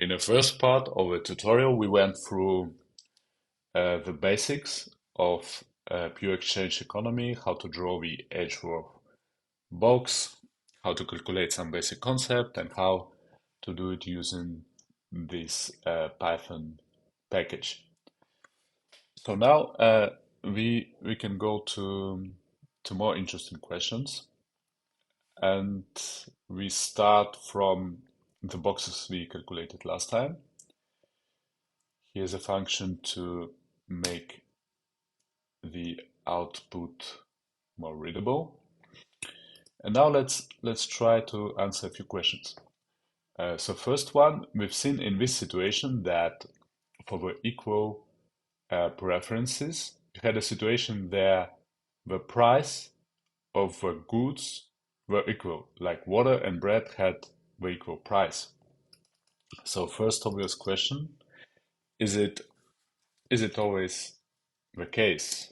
In the first part of the tutorial, we went through the basics of pure exchange economy, how to draw the Edgeworth box, how to calculate some basic concept, and how to do it using this Python package. So now we can go to more interesting questions, and we start from the boxes we calculated last time. Here's a function to make the output more readable. And now let's try to answer a few questions. So first one, we've seen in this situation that for the equal preferences, we had a situation where the price of the goods were equal, like water and bread had the equal price. So first obvious question, is it always the case?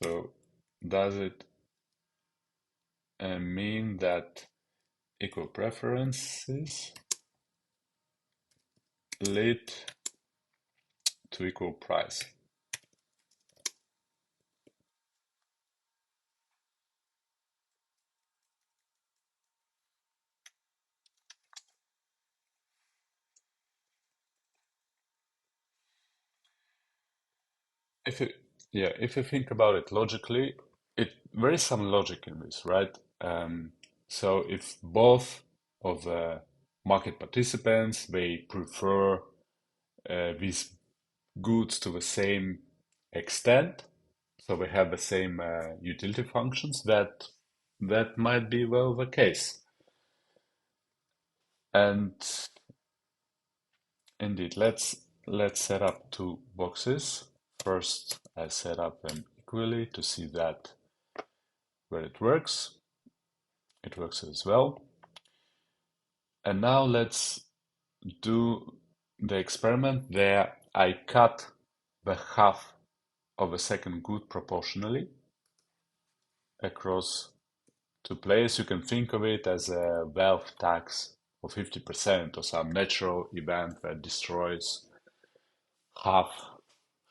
So does it mean that equal preferences lead to equal price? If you, yeah, if you think about it logically, there is some logic in this, right? So if both of the market participants they prefer these goods to the same extent, so they have the same utility functions, that might be well the case. And indeed, let's set up two boxes. First, I set up them equally to see that where it works as well. And now let's do the experiment there. I cut the half of a second good proportionally across two players. You can think of it as a wealth tax of 50% or some natural event that destroys half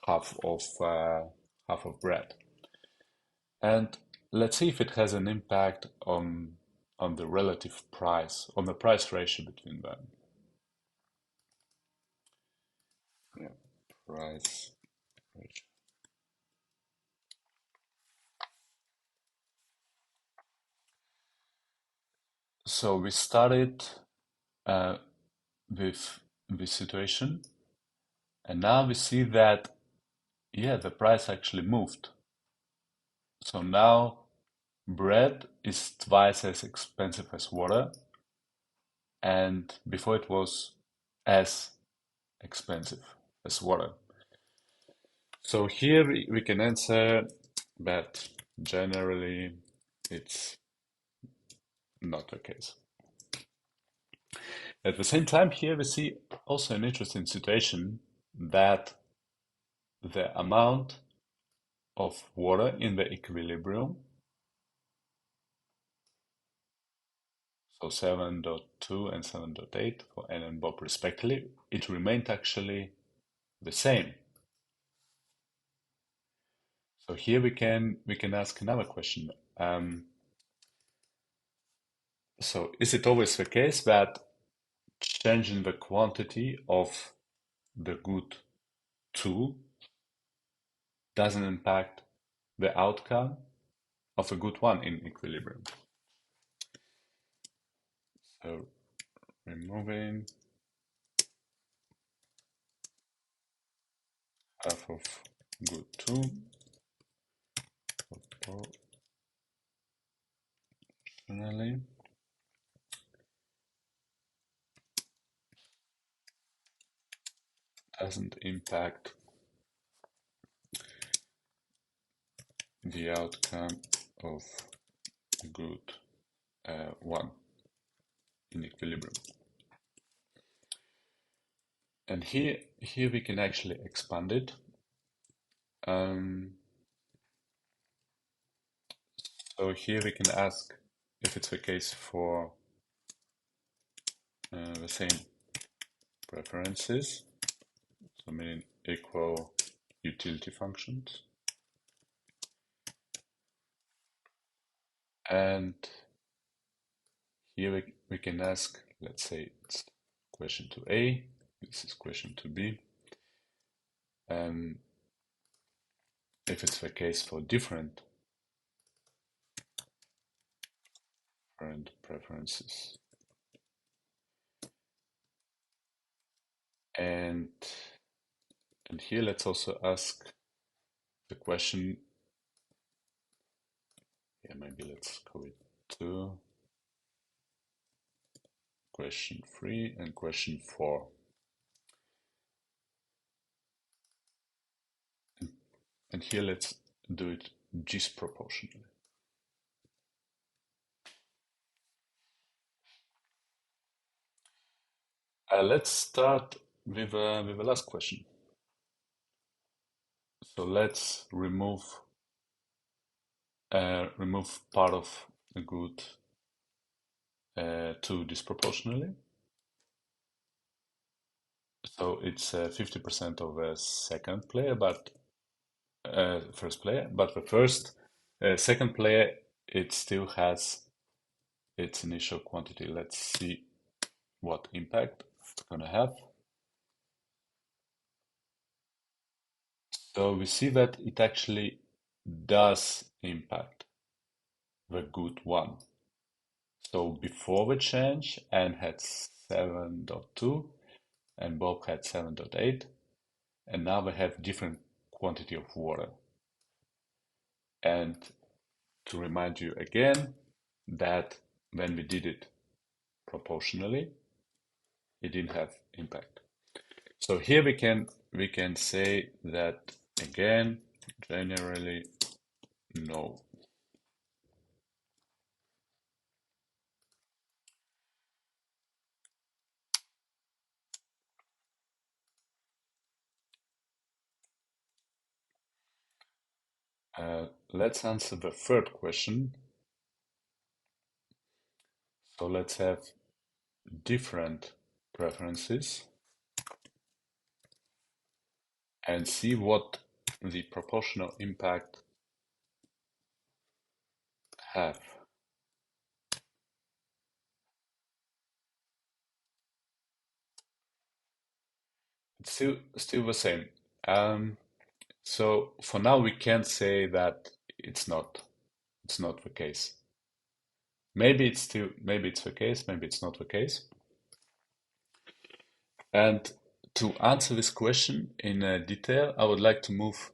half of bread. And let's see if it has an impact on the relative price, on the price ratio between them. Yeah, price ratio. So we started with this situation, and now we see that, yeah, the price actually moved. So now bread is twice as expensive as water, and before it was as expensive as water. So here we can answer that generally it's not the case. At the same time, here we see also an interesting situation that the amount of water in the equilibrium, so 7.2 and 7.8 for N and Bob respectively, it remained actually the same. So here we can ask another question. So is it always the case that changing the quantity of the good 2 doesn't impact the outcome of a good 1 in equilibrium? So removing half of good 2 proportionally doesn't impact the outcome of good 1 in equilibrium. And here we can actually expand it. So here we can ask if it's the case for the same preferences, so meaning equal utility functions. And here we can ask, let's say it's question to A, this is question to B. If it's the case for different preferences. And here let's also ask the question, yeah, maybe let's call it 2, question 3, and question 4. And here let's do it disproportionately. Let's start with the last question. So let's remove part of a good 2 disproportionately. So it's 50% of a second player, but first player. But the second player, it still has its initial quantity. Let's see what impact it's gonna have. So we see that it actually does impact the good 1. So before the change, N had 7.2 and Bob had 7.8, and now they have different quantity of water. And to remind you again that when we did it proportionally, it didn't have impact. So here we can say that again, generally no. Let's answer the third question. So let's have different preferences and see what the proportional impact have. It's still the same. So for now we can't say that it's not the case. Maybe it's the case, maybe it's not the case. And to answer this question in detail, I would like to move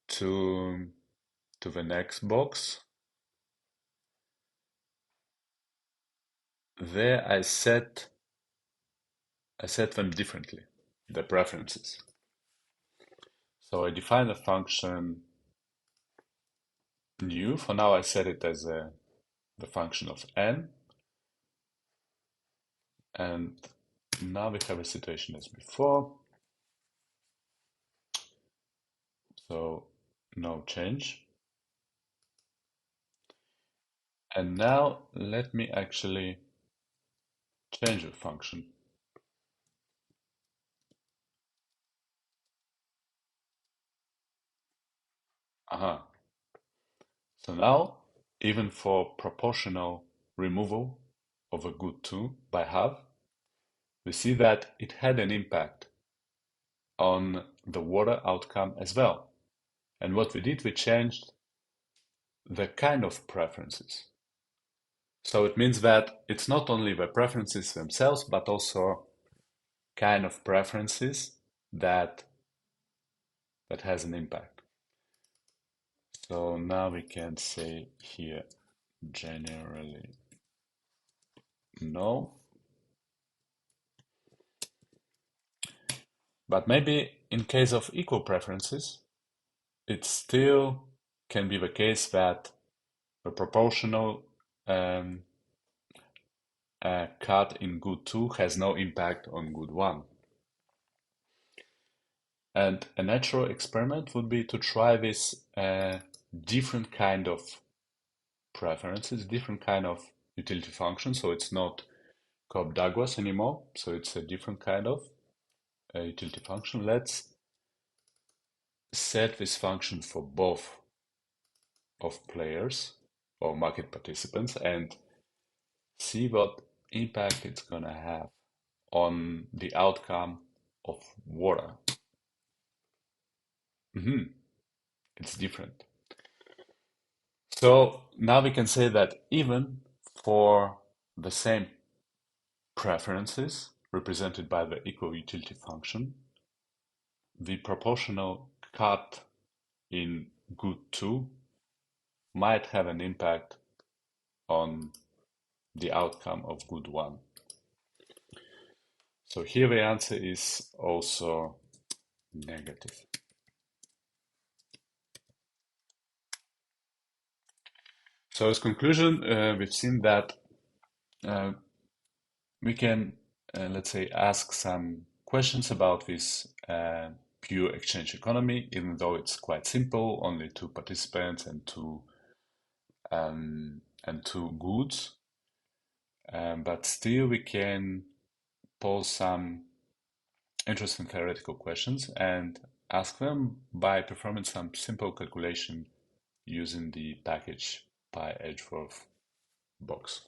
to the next box. There I set them differently, the preferences. So I define a function new. For now I set it as the function of n. And now we have a situation as before. So no change. And now let me actually change the function. Aha. So now, even for proportional removal of a good 2 by half, we see that it had an impact on the water outcome as well. And what we did, we changed the kind of preferences. So it means that it's not only the preferences themselves, but also kind of preferences that has an impact. So now we can say here generally no. But maybe in case of equal preferences, it still can be the case that the proportional cut in good 2 has no impact on good 1. And a natural experiment would be to try this different kind of preferences, different kind of utility functions, so it's not called Douglas anymore, so it's a different kind of utility function. Let's set this function for both of players or market participants and see what impact it's gonna have on the outcome of water. It's different. So now we can say that even for the same preferences represented by the equal utility function, the proportional cut in good 2 might have an impact on the outcome of good 1. So here the answer is also negative. So as conclusion, we've seen that uh, we can, let's say, ask some questions about this pure exchange economy, even though it's quite simple, only 2 participants and two goods. But still, we can pose some interesting theoretical questions and ask them by performing some simple calculation using the package pyEdgeworthBox.